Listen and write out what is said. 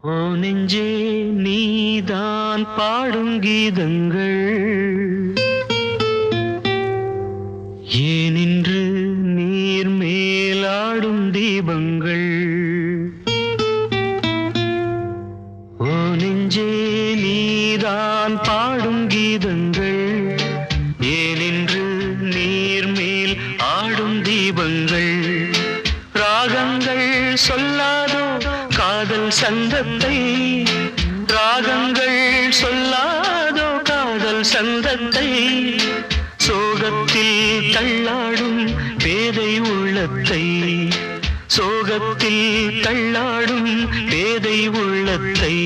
ஓ நெஞ்சே நீதான் பாடும் கீதங்கள் ஏனின்று நீர் மேலாடும் தீபங்கள். ஓ நெஞ்சே நீதான் பாடும் கீதங்கள் ஏனின்று நீர் மேல் ஆடும் தீபங்கள். ராகங்கள் சொல்லாதோ காதல் சந்தத்தை, ராகங்கள் சொல்லாதோ காதல் சந்தத்தை. சோகத்தில் தள்ளாடும் பேதை உள்ளத்தை, சோகத்தில் தள்ளாடும் பேதை உள்ளத்தை.